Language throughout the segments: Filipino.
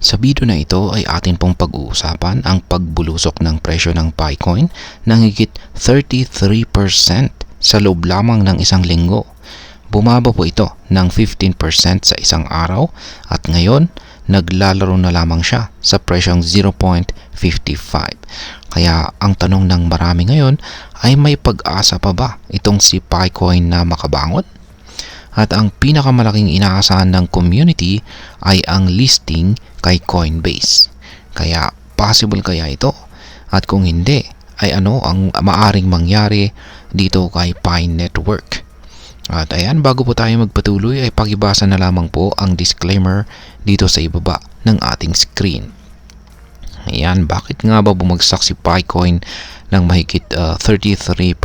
Sa video na ito ay atin pong pag-uusapan ang pagbulusok ng presyo ng Picoin ng higit 33% sa loob lamang ng isang linggo. Bumaba po ito ng 15% sa isang araw at ngayon naglalaro na lamang siya sa presyong 0.55. Kaya ang tanong ng marami ngayon ay may pag-asa pa ba itong si Picoin na makabangon? At ang pinakamalaking inaasahan ng community ay ang listing kay Coinbase. Kaya possible kaya ito? At kung hindi, ay ano ang maaring mangyari dito kay Pi Network? At ayan, bago po tayo magpatuloy ay pakibasa na lamang po ang disclaimer dito sa ibaba ng ating screen. Ayan, bakit nga ba bumagsak si Picoin ng mahigit 33%?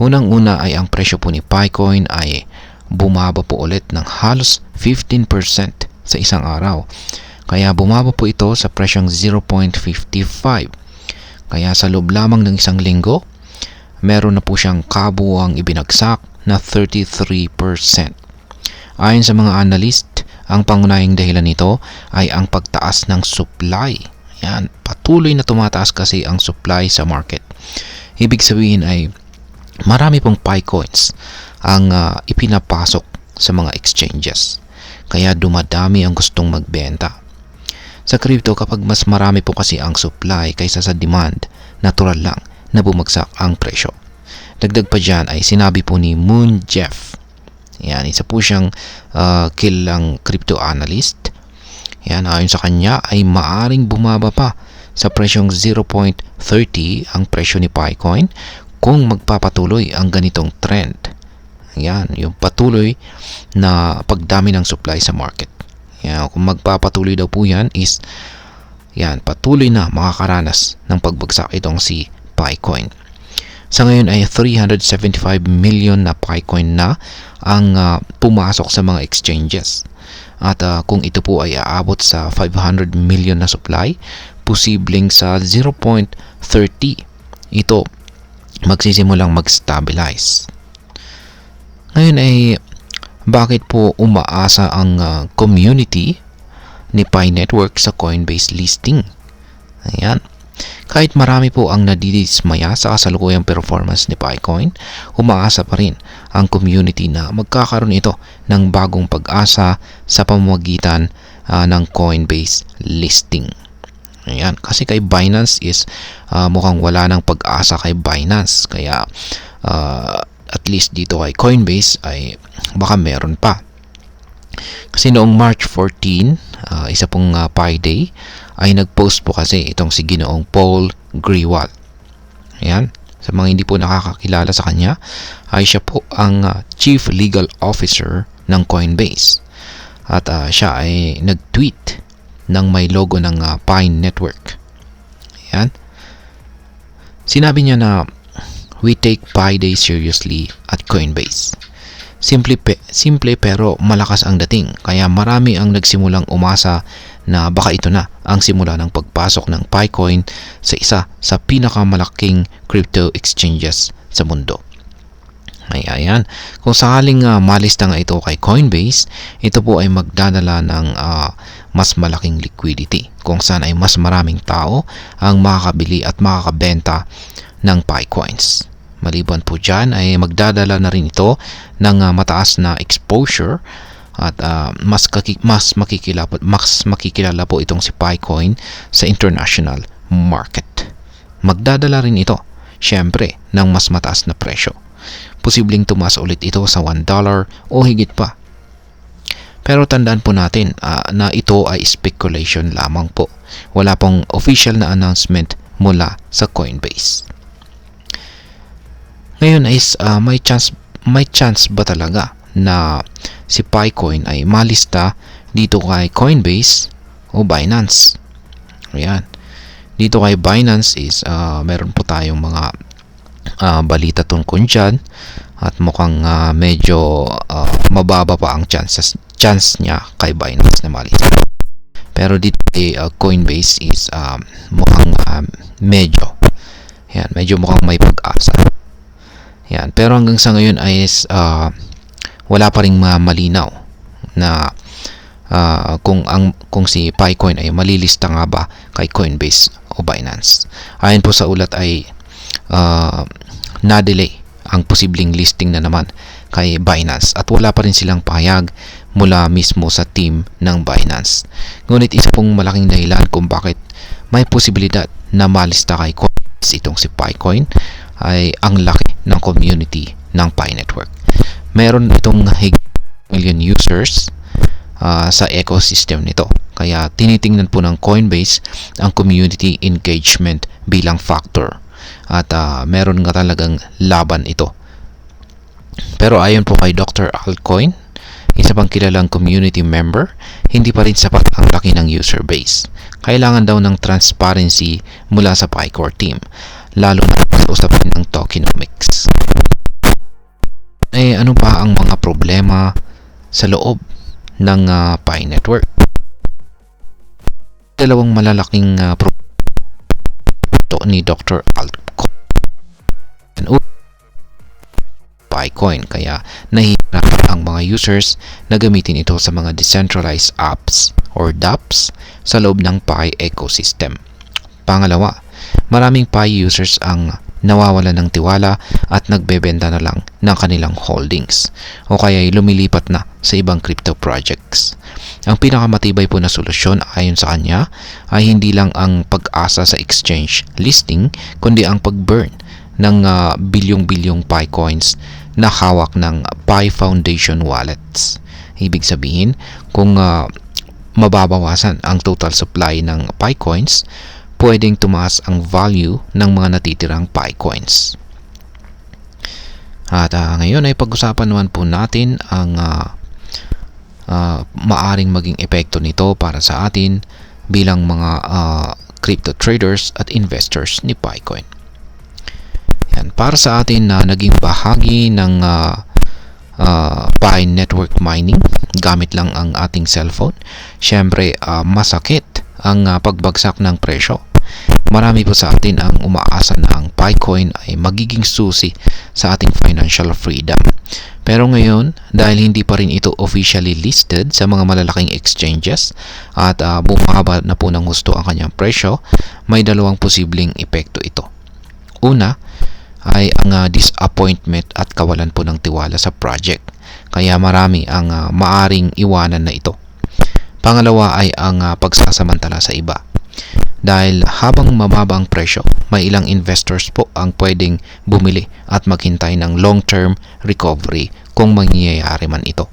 Unang-una ay ang presyo po ni Picoin ay bumaba po ulit ng halos 15% sa isang araw. Kaya bumaba po ito sa presyong 0.55. Kaya sa loob lamang ng isang linggo, meron na po siyang kabuuang ibinagsak na 33%. Ayon sa mga analyst, ang pangunahing dahilan nito ay ang pagtaas ng supply. Yan, patuloy na tumataas kasi ang supply sa market. Ibig sabihin ay marami pong Picoins ang ipinapasok sa mga exchanges. Kaya dumadami ang gustong magbenta. Sa crypto, kapag mas marami po kasi ang supply kaysa sa demand, natural lang na bumagsak ang presyo. Dagdag pa dyan ay sinabi po ni Moon Jeff. Yan, isa po siyang kilalang crypto analyst. Yan, ayon sa kanya ay maaring bumaba pa sa presyong 0.30 ang presyo ni Picoin kung magpapatuloy ang ganitong trend. Yan, yung patuloy na pagdami ng supply sa market. Yan, kung magpapatuloy daw po yan is yan, patuloy na makakaranas ng pagbagsak itong si Picoin. Sa ngayon ay 375 million na Picoin na ang pumasok sa mga exchanges. At kung ito po ay aabot sa 500 million na supply, posibleng sa 0.30 ito magsisimulang mag-stabilize. Ngayon ay bakit po umaasa ang community ni Pi Network sa Coinbase listing? Ayan. Kahit marami po ang nadidismaya sa kasalukuyang performance ni Picoin, umaasa pa rin ang community na magkakaroon ito ng bagong pag-asa sa pamamagitan ng Coinbase listing. Ayan, kasi kay Binance is mukhang wala ng pag-asa kay Binance. Kaya at least dito kay Coinbase ay baka meron pa. Kasi noong March 14, isa pong Pi Day, ay nag-post po kasi itong si Ginoong Paul Grewal. Ayan, sa mga hindi po nakakakilala sa kanya, ay siya po ang Chief Legal Officer ng Coinbase. At siya ay nag-tweet ng may logo ng Pi Network. Ayan. Sinabi niya na, "We take Pi Day seriously at Coinbase. Simple pero malakas ang dating, kaya marami ang nagsimulang umasa na baka ito na ang simula ng pagpasok ng Picoin sa isa sa pinakamalaking crypto exchanges sa mundo." Ayan. Kung sakaling malista nga ito kay Coinbase, ito po ay magdadala ng mas malaking liquidity kung saan ay mas maraming tao ang makakabili at makakabenta ng Picoins. Maliban po dyan ay magdadala na rin ito ng mataas na exposure at mas makikilala po itong si Picoin sa international market. Magdadala rin ito, syempre, ng mas mataas na presyo. Posibleng tumaas ulit ito sa $1 o higit pa. Pero tandaan po natin na ito ay speculation lamang po. Wala pong official na announcement mula sa Coinbase. Ngayon is may chance ba talaga na si Picoin ay malista dito kay Coinbase o Binance? Ayan. Dito kay Binance is meron po tayong mga balita tungkol dyan at mukhang medyo mababa pa ang chance niya kay Binance na malista. Pero dito kay Coinbase is mukhang medyo mukhang may pag-asa. Yan. Pero hanggang sa ngayon ay wala pa ring malinaw na kung si PiCoin ay malilista nga ba kay Coinbase o Binance. Ayon po sa ulat ay na-delay ang posibleng listing na naman kay Binance at wala pa rin silang pahayag mula mismo sa team ng Binance. Ngunit isa pong malaking dahilan kung bakit may posibilidad na malista kay Coinbase itong si PiCoin ay ang laki ng community ng Pi Network. Meron itong higit million users sa ecosystem nito. Kaya tinitingnan po ng Coinbase ang community engagement bilang factor. At meron nga talagang laban ito. Pero ayon po kay Dr. Altcoin, isa pang kilalang community member, hindi pa rin sapat ang laki ng user base. Kailangan daw ng transparency mula sa PiCore team, lalo na sa usapin ng tokenomics. Ano pa ang mga problema sa loob ng Pi Network? Dalawang malalaking problema ni Dr. Altcoin. PiCoin, kaya nahihirapan ang mga users na gamitin ito sa mga decentralized apps or dApps sa loob ng Pi ecosystem. Pangalawa, maraming Pi users ang nawawala ng tiwala at nagbebenta na lang ng kanilang holdings o kaya lumilipat na sa ibang crypto projects. Ang pinakamatibay po na solusyon ayon sa kanya ay hindi lang ang pag-asa sa exchange listing kundi ang pag-burn ng bilyong-bilyong Pi coins na hawak ng Pi Foundation wallets. Ibig sabihin, kung mababawasan ang total supply ng Pi coins, pwedeng tumaas ang value ng mga natitirang Pi coins. At ngayon ay pag-usapan naman po natin ang maaring maging epekto nito para sa atin bilang mga crypto traders at investors ni PiCoin. Yan, para sa atin na naging bahagi ng Pi network mining gamit lang ang ating cellphone, syempre masakit ang pagbagsak ng presyo. Marami po sa atin ang umaasa na ang PiCoin ay magiging susi sa ating financial freedom. Pero ngayon, dahil hindi pa rin ito officially listed sa mga malalaking exchanges at bumaba na po ng husto ang kanyang presyo, may dalawang posibleng epekto ito. Una ay ang disappointment at kawalan po ng tiwala sa project. Kaya marami ang maaring iwanan na ito. Pangalawa ay ang pagsasamantala sa iba. Dahil habang mababa ang presyo, may ilang investors po ang pwedeng bumili at maghintay ng long-term recovery kung mangyayari man ito.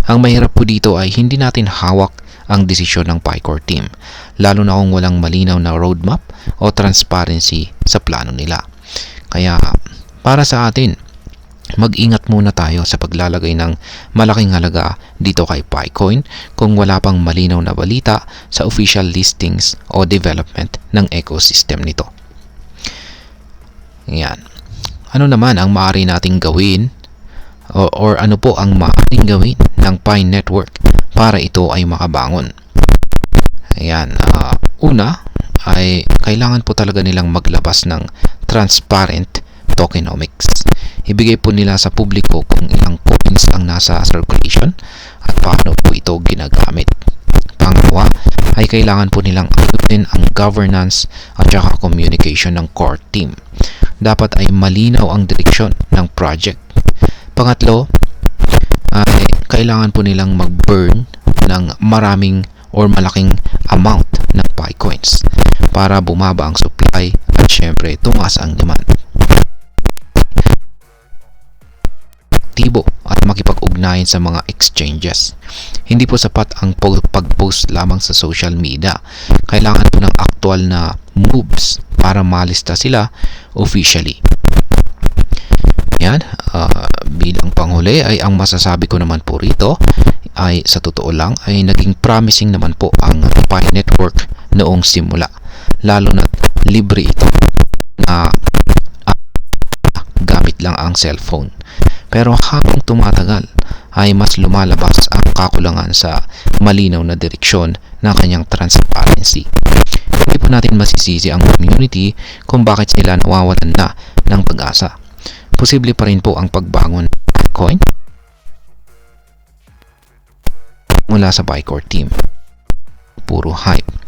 Ang mahirap po dito ay hindi natin hawak ang desisyon ng PiCore team, lalo na kung walang malinaw na roadmap o transparency sa plano nila. Kaya para sa atin, mag-ingat muna tayo sa paglalagay ng malaking halaga dito kay PiCoin kung wala pang malinaw na balita sa official listings o development ng ecosystem nito. Yan. Ano naman ang maaari nating gawin or ano po ang maaaring gawin ng Pi Network para ito ay makabangon? Ayan. Una ay kailangan po talaga nilang maglabas ng transparent tokenomics. Ibigay po nila sa publiko kung ilang coins ang nasa circulation at paano po ito ginagamit. Pangalawa ay kailangan po nilang ayusin ang governance at saka communication ng core team. Dapat ay malinaw ang direksyon ng project. Pangatlo ay kailangan po nilang mag-burn ng maraming or malaking amount ng Pi coins para bumaba ang supply at syempre tumaas ang demand. At makipag-ugnayan sa mga exchanges. Hindi po sapat ang pag-post lamang sa social media. Kailangan po ng aktual na moves para malista sila officially. Yan, bilang panghuli ay ang masasabi ko naman po rito ay sa totoo lang ay naging promising naman po ang Pi Network noong simula. Lalo na libre ito na gamit lang ang cellphone. Pero habang tumatagal ay mas lumalabas ang kakulangan sa malinaw na direksyon ng kanyang transparency. Hindi po natin masisisi ang community kung bakit sila nawawalan na ng pag-asa. Posible pa rin po ang pagbangon ng Bitcoin mula sa Buycore team. Puro hype.